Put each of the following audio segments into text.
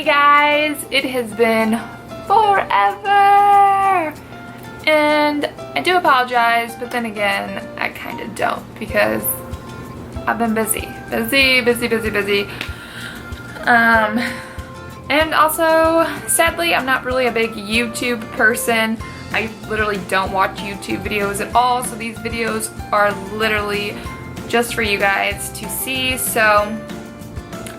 guys, it has been forever, and I do apologize, but then again I kind of don't, because I've been busy. And also, sadly, I'm not really a big YouTube person. I literally don't watch YouTube videos at all, so these videos are literally just for you guys to see. So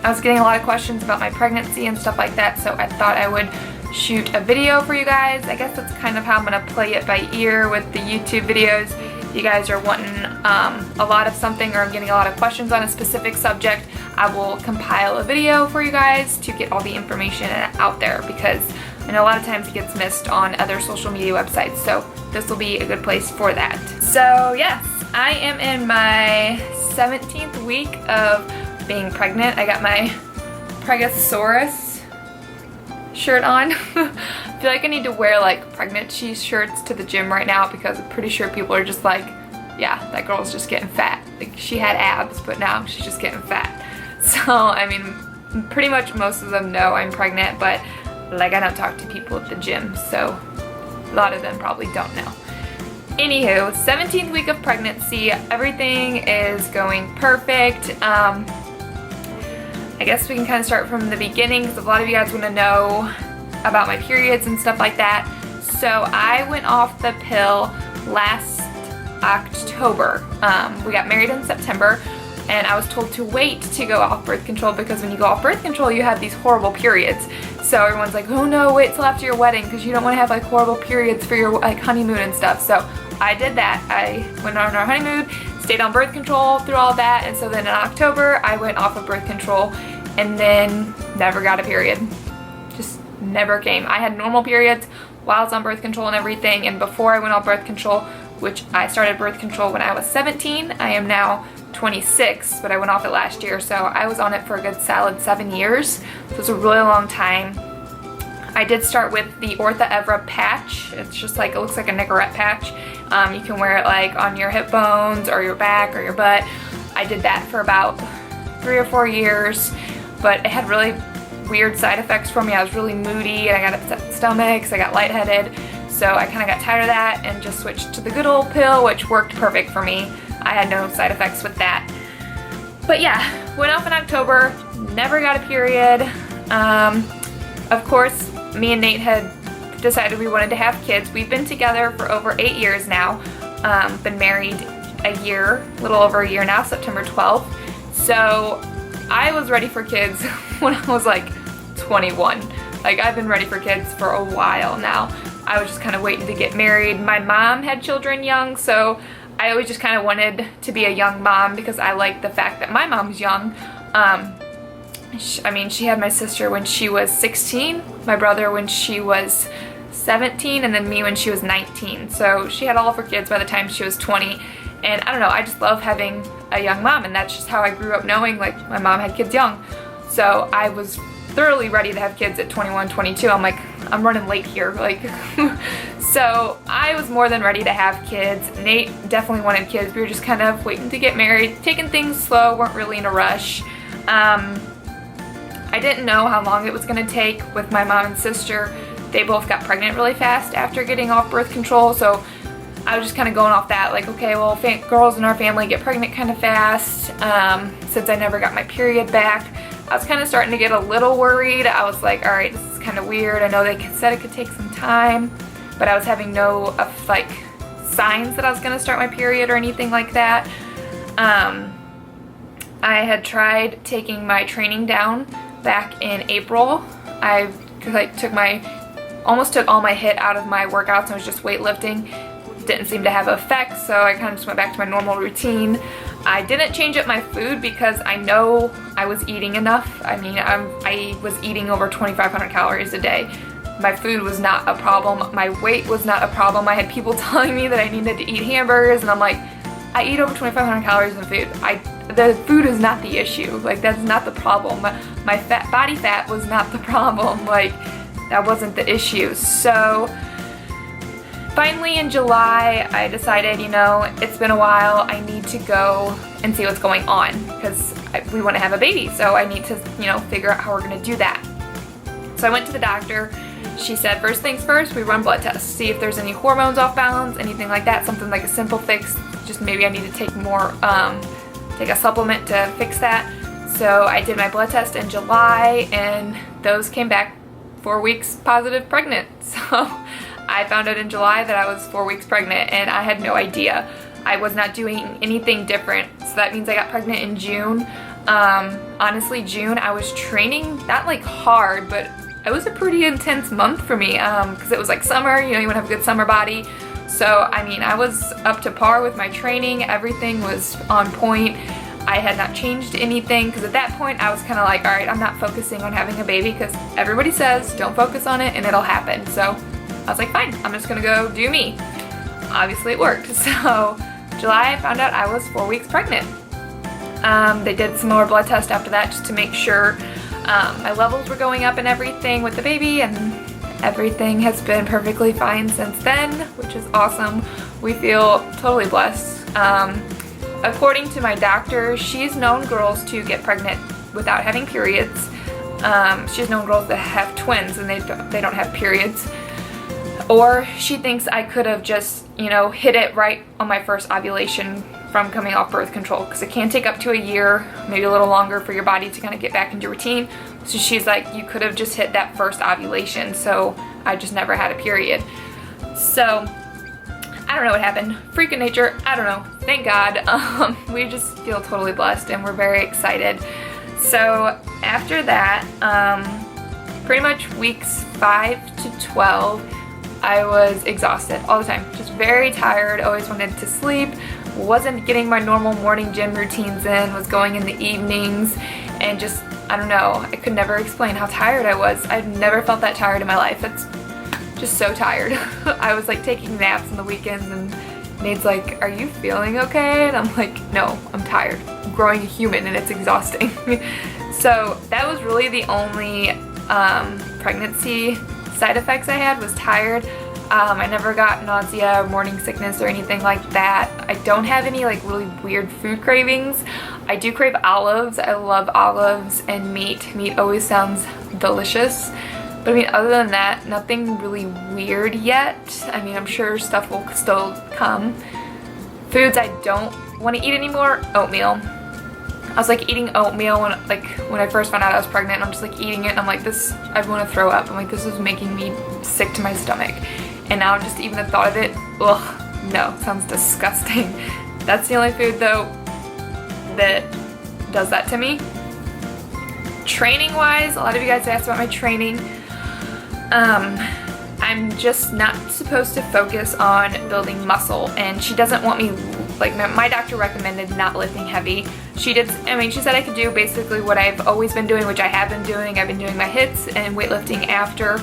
I was getting a lot of questions about my pregnancy and stuff like that, so I thought I would shoot a video for you guys. I guess that's kind of how I'm gonna play it by ear with the YouTube videos. If you guys are wanting a lot of something, or I'm getting a lot of questions on a specific subject, I will compile a video for you guys to get all the information out there, because I know a lot of times it gets missed on other social media websites, so this will be a good place for that. So yes, I am in my 17th week of being pregnant. I got my Pregasaurus shirt on. I feel like I need to wear like pregnancy shirts to the gym right now, because I'm pretty sure people are just like, yeah, that girl's just getting fat. Like, she had abs, but now she's just getting fat. So, I mean, pretty much most of them know I'm pregnant, but like, I don't talk to people at the gym, so a lot of them probably don't know. Anywho, 17th week of pregnancy, everything is going perfect. I guess we can kind of start from the beginning, because a lot of you guys want to know about my periods and stuff like that. So I went off the pill last October. We got married in September, and I was told to wait to go off birth control, because when you go off birth control you have these horrible periods. So everyone's like, oh no, wait till after your wedding, because you don't want to have like horrible periods for your like honeymoon and stuff. So I did that. I went on our honeymoon, stayed on birth control through all that, and so then in October I went off of birth control and then never got a period. Just never came. I had normal periods while I was on birth control and everything, and before I went on birth control, which I started birth control when I was 17, I am now 26, but I went off it last year, so I was on it for a good solid 7 years. So it's a really long time. I did start with the Ortha Evra patch. It's just like, it looks like a Nicorette patch. You can wear it like on your hip bones or your back or your butt. I did that for about 3 or 4 years, but it had really weird side effects for me. I was really moody, and I got upset stomachs, I got lightheaded, so I kind of got tired of that and just switched to the good old pill, which worked perfect for me. I had no side effects with that. But yeah, went off in October, never got a period. Of course, me and Nate had decided we wanted to have kids. We've been together for over 8 years now. Been married a year, a little over a year now, September 12th. So I was ready for kids when I was like 21. Like, I've been ready for kids for a while now. I was just kind of waiting to get married. My mom had children young, so I always just kind of wanted to be a young mom, because I like the fact that my mom's young. I mean, she had my sister when she was 16, my brother when she was 17, and then me when she was 19. So she had all of her kids by the time she was 20. And I don't know, I just love having a young mom, and that's just how I grew up, knowing like my mom had kids young. So I was thoroughly ready to have kids at 21, 22. I'm like, I'm running late here, like. So I was more than ready to have kids. Nate definitely wanted kids. We were just kind of waiting to get married, taking things slow, weren't really in a rush. I didn't know how long it was going to take with my mom and sister. They both got pregnant really fast after getting off birth control, so I was just kind of going off that, like, okay, well, girls in our family get pregnant kind of fast. Since I never got my period back, I was kind of starting to get a little worried. I was like, all right, this is kind of weird. I know they said it could take some time, but I was having no like signs that I was going to start my period or anything like that. I had tried taking my training down back in April. I like almost took all my HIIT out of my workouts, and I was just weightlifting. Didn't seem to have effect, so I kind of just went back to my normal routine. I didn't change up my food because I know I was eating enough. I mean, I was eating over 2,500 calories a day. My food was not a problem. My weight was not a problem. I had people telling me that I needed to eat hamburgers, and I'm like, I eat over 2,500 calories in food. The food is not the issue. Like, that's not the problem. My body fat was not the problem. Like, that wasn't the issue. So finally in July, I decided, you know, it's been a while. I need to go and see what's going on, because we want to have a baby. So I need to, you know, figure out how we're going to do that. So I went to the doctor. She said, first things first, we run blood tests, see if there's any hormones off balance, anything like that, something like a simple fix. Just maybe I need to take more, take a supplement to fix that. So I did my blood test in July, and those came back 4 weeks positive pregnant. So I found out in July that I was 4 weeks pregnant, and I had no idea. I was not doing anything different. So that means I got pregnant in June. Honestly, June I was training, not like hard, but it was a pretty intense month for me because it was like summer, you know, you want to have a good summer body. So, I mean, I was up to par with my training. Everything was on point. I had not changed anything because at that point I was kind of like, all right, I'm not focusing on having a baby because everybody says don't focus on it and it'll happen. So I was like, fine, I'm just going to go do me. Obviously it worked. So July I found out I was 4 weeks pregnant. They did some more blood tests after that just to make sure my levels were going up and everything with the baby, and everything has been perfectly fine since then, which is awesome. We feel totally blessed. According to my doctor, she's known girls to get pregnant without having periods. She's known girls that have twins and they don't have periods. Or she thinks I could have just, you know, hit it right on my first ovulation from coming off birth control, because it can take up to a year, maybe a little longer, for your body to kind of get back into routine. So she's like, you could have just hit that first ovulation, so I just never had a period. So I don't know what happened. Freak of nature, I don't know. Thank God. We just feel totally blessed and we're very excited. So after that, pretty much weeks 5 to 12, I was exhausted all the time. Just very tired, always wanted to sleep, wasn't getting my normal morning gym routines in, was going in the evenings, and just, I don't know, I could never explain how tired I was. I've never felt that tired in my life. It's just so tired. I was like taking naps on the weekends, and Nate's like, are you feeling okay? And I'm like, no, I'm tired. I'm growing a human and it's exhausting. So that was really the only pregnancy side effects I had, was tired. I never got nausea or morning sickness or anything like that. I don't have any like really weird food cravings. I do crave olives. I love olives and meat. Meat always sounds delicious. But I mean, other than that, nothing really weird yet. I mean, I'm sure stuff will still come. Foods I don't want to eat anymore, oatmeal. I was like eating oatmeal when I first found out I was pregnant, and I'm just like eating it and I'm like, this, I want to throw up. I'm like, this is making me sick to my stomach. And now just even the thought of it, ugh, no, sounds disgusting. That's the only food though that does that to me. Training wise, a lot of you guys asked about my training. I'm just not supposed to focus on building muscle, and she doesn't want me, like my doctor recommended not lifting heavy. She said I could do basically what I've always been doing, which I have been doing. I've been doing my HIITs and weightlifting after.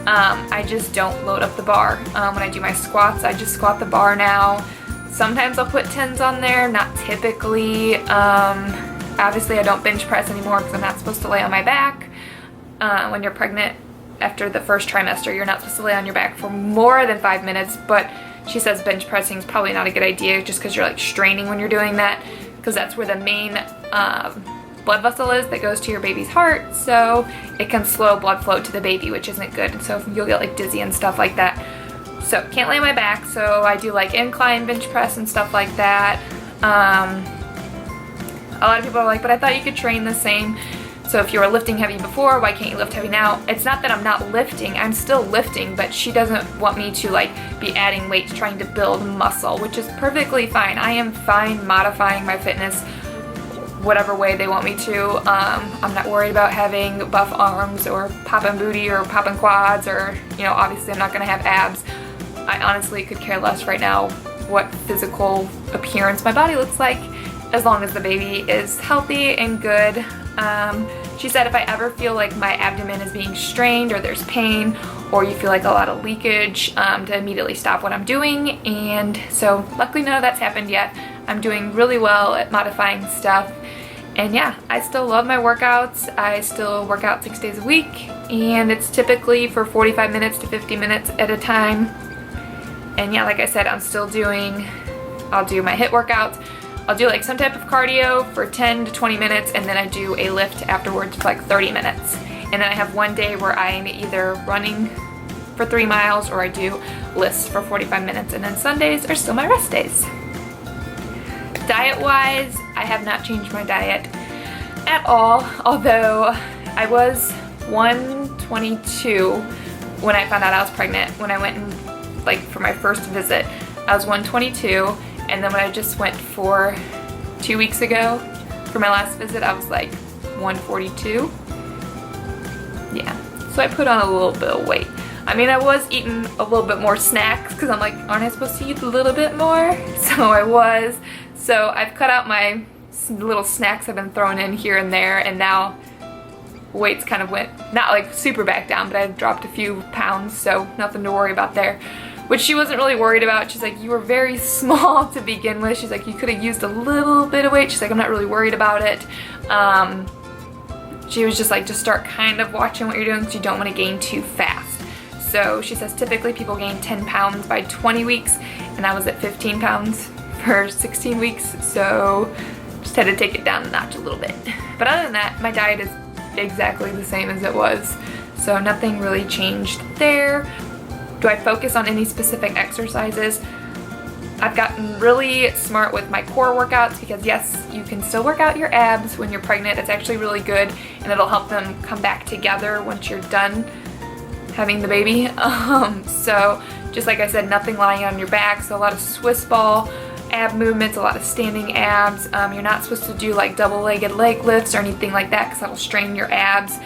I just don't load up the bar. When I do my squats, I just squat the bar now. Sometimes I'll put 10s on there, not typically. Obviously I don't bench press anymore because I'm not supposed to lay on my back. When you're pregnant, after the first trimester, you're not supposed to lay on your back for more than 5 minutes, but she says bench pressing is probably not a good idea just because you're like straining when you're doing that, because that's where the main blood vessel is that goes to your baby's heart, so it can slow blood flow to the baby, which isn't good, so you'll get like dizzy and stuff like that. So can't lay on my back, so I do like incline bench press and stuff like that. A lot of people are like, but I thought you could train the same. So if you were lifting heavy before, why can't you lift heavy now? It's not that I'm not lifting, I'm still lifting, but she doesn't want me to like be adding weights trying to build muscle, which is perfectly fine. I am fine modifying my fitness whatever way they want me to. I'm not worried about having buff arms or popping booty or popping quads, or, you know, obviously I'm not gonna have abs. I honestly could care less right now what physical appearance my body looks like, as long as the baby is healthy and good. She said if I ever feel like my abdomen is being strained or there's pain or you feel like a lot of leakage, to immediately stop what I'm doing. And so luckily none of that's happened yet. I'm doing really well at modifying stuff. And yeah, I still love my workouts. I still work out 6 days a week, and it's typically for 45 minutes to 50 minutes at a time. And yeah, like I said, I'll do my HIIT workouts. I'll do like some type of cardio for 10 to 20 minutes, and then I do a lift afterwards for like 30 minutes. and then I have one day where I'm either running for 3 miles or I do lists for 45 minutes, and then Sundays are still my rest days. Diet wise, I have not changed my diet at all, although I was 122 when I found out I was pregnant. When I went in, like, for my first visit, I was 122, and then when I just went for 2 weeks ago for my last visit, I was like 142. Yeah, so I put on a little bit of weight. I mean, I was eating a little bit more snacks because I'm like, aren't I supposed to eat a little bit more? So I was. So I've cut out my little snacks I've been throwing in here and there, and now weight's kind of went, not like super back down, but I've dropped a few pounds, so nothing to worry about there. Which she wasn't really worried about. She's like, you were very small to begin with. She's like, you could have used a little bit of weight. She's like, I'm not really worried about it. She was just like, just start kind of watching what you're doing because you don't want to gain too fast. So she says typically people gain 10 pounds by 20 weeks, and I was at 15 pounds for 16 weeks, so just had to take it down a notch a little bit. But other than that, my diet is exactly the same as it was, so nothing really changed there. Do I focus on any specific exercises? I've gotten really smart with my core workouts because yes, you can still work out your abs when you're pregnant. It's actually really good, and it'll help them come back together once you're done having the baby. So just like I said, nothing lying on your back, so a lot of Swiss ball ab movements, a lot of standing abs. You're not supposed to do like double-legged leg lifts or anything like that because that'll strain your abs.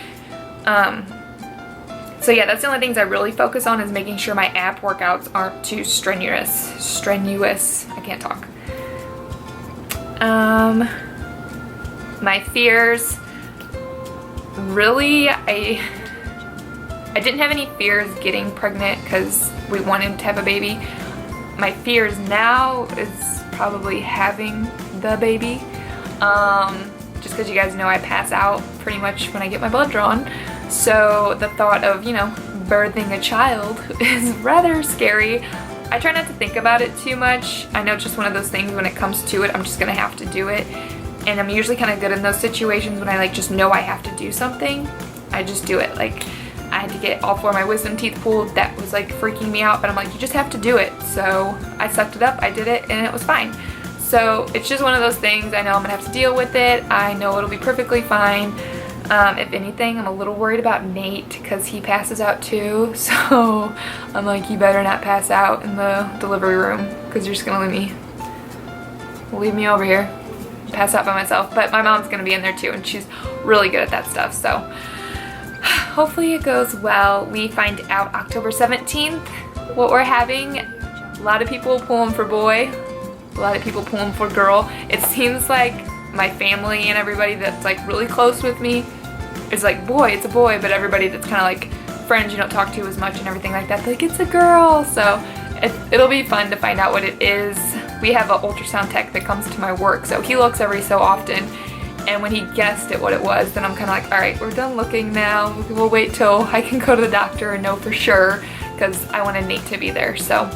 So yeah, that's the only things I really focus on, is making sure my ab workouts aren't too strenuous. I can't talk. My fears, really, I didn't have any fears getting pregnant because we wanted to have a baby. My fears now is probably having the baby. Just because you guys know I pass out pretty much when I get my blood drawn. So the thought of, you know, birthing a child is rather scary. I try not to think about it too much. I know it's just one of those things, when it comes to it, I'm just gonna have to do it. And I'm usually kind of good in those situations when I like just know I have to do something. I just do it. Like, I had to get all 4 of my wisdom teeth pulled. That was like freaking me out, but I'm like, you just have to do it. So I sucked it up, I did it, and it was fine. So it's just one of those things. I know I'm gonna have to deal with it. I know it'll be perfectly fine. If anything, I'm a little worried about Nate because he passes out too. So I'm like, you better not pass out in the delivery room because you're just gonna leave me over here, pass out by myself. But my mom's gonna be in there too, and she's really good at that stuff. So hopefully it goes well. We find out October 17th what we're having. A lot of people pulling for boy, a lot of people pulling for girl. It seems like my family and everybody that's like really close with me is like, boy, it's a boy, but everybody that's kind of like friends you don't talk to as much and everything like that, they're like, it's a girl. So it'll be fun to find out what it is. We have an ultrasound tech that comes to my work, so he looks every so often, and when he guessed at what it was, then I'm kind of like, all right, we're done looking now. We'll wait till I can go to the doctor and know for sure, because I wanted Nate to be there. So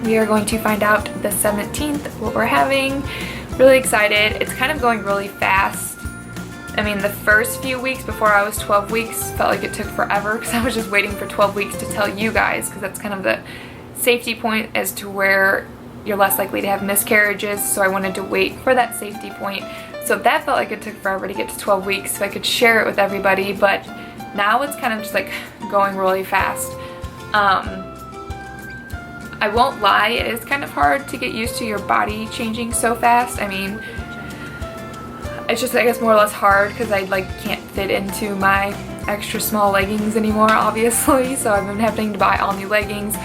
we are going to find out the 17th what we're having. Really excited. It's kind of going really fast. I mean, the first few weeks before I was 12 weeks felt like it took forever because I was just waiting for 12 weeks to tell you guys, because that's kind of the safety point as to where you're less likely to have miscarriages. So I wanted to wait for that safety point. So that felt like it took forever to get to 12 weeks so I could share it with everybody, but now it's kind of just like going really fast. I won't lie, it is kind of hard to get used to your body changing so fast. I mean, it's just, I guess, more or less hard because I like can't fit into my extra small leggings anymore, obviously. So I've been having to buy all new leggings.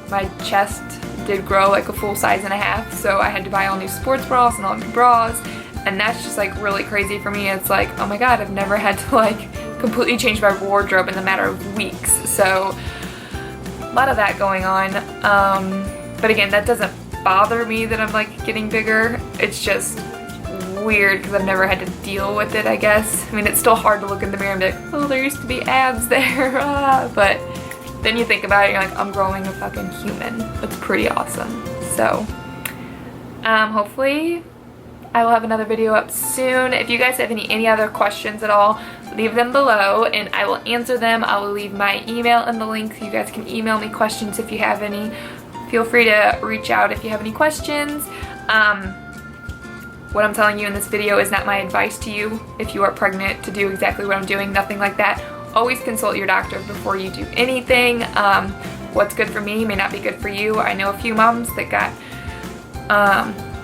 My chest did grow like a full size and a half, so I had to buy all new sports bras and all new bras, and that's just like really crazy for me. It's like, oh my god, I've never had to like completely change my wardrobe in a matter of weeks. So a lot of that going on. But again, that doesn't bother me that I'm like getting bigger. It's just weird because I've never had to deal with it, I guess. I mean, it's still hard to look in the mirror and be like, oh, there used to be abs there. But then you think about it, you're like, I'm growing a fucking human. It's pretty awesome. So hopefully I will have another video up soon. If you guys have any other questions at all, leave them below and I will answer them. I will leave my email in the link so you guys can email me questions if you have any. Feel free to reach out if you have any questions. What I'm telling you in this video is not my advice to you if you are pregnant to do exactly what I'm doing, nothing like that. Always consult your doctor before you do anything. What's good for me may not be good for you. I know a few moms that got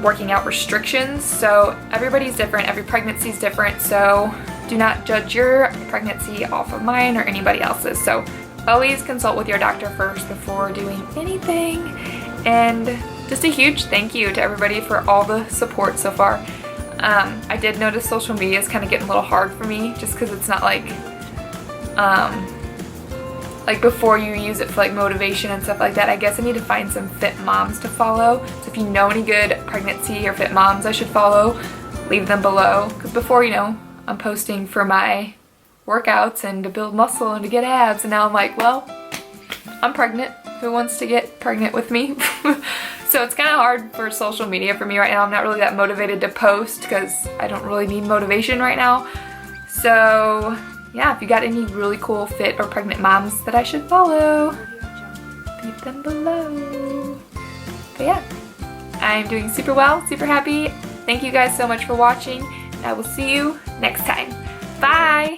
working out restrictions, so everybody's different, every pregnancy is different, so do not judge your pregnancy off of mine or anybody else's. So always consult with your doctor first before doing anything. And just a huge thank you to everybody for all the support so far. I did notice social media is kind of getting a little hard for me just because it's not like before you use it for like motivation and stuff like that. I guess I need to find some fit moms to follow. So if you know any good pregnancy or fit moms I should follow, leave them below. Because before, you know, I'm posting for my workouts and to build muscle and to get abs, and now I'm like, well, I'm pregnant. Who wants to get pregnant with me? So it's kind of hard for social media for me right now. I'm not really that motivated to post because I don't really need motivation right now. So yeah, if you got any really cool fit or pregnant moms that I should follow, leave them below. But yeah, I'm doing super well, super happy. Thank you guys so much for watching, and I will see you next time. Bye!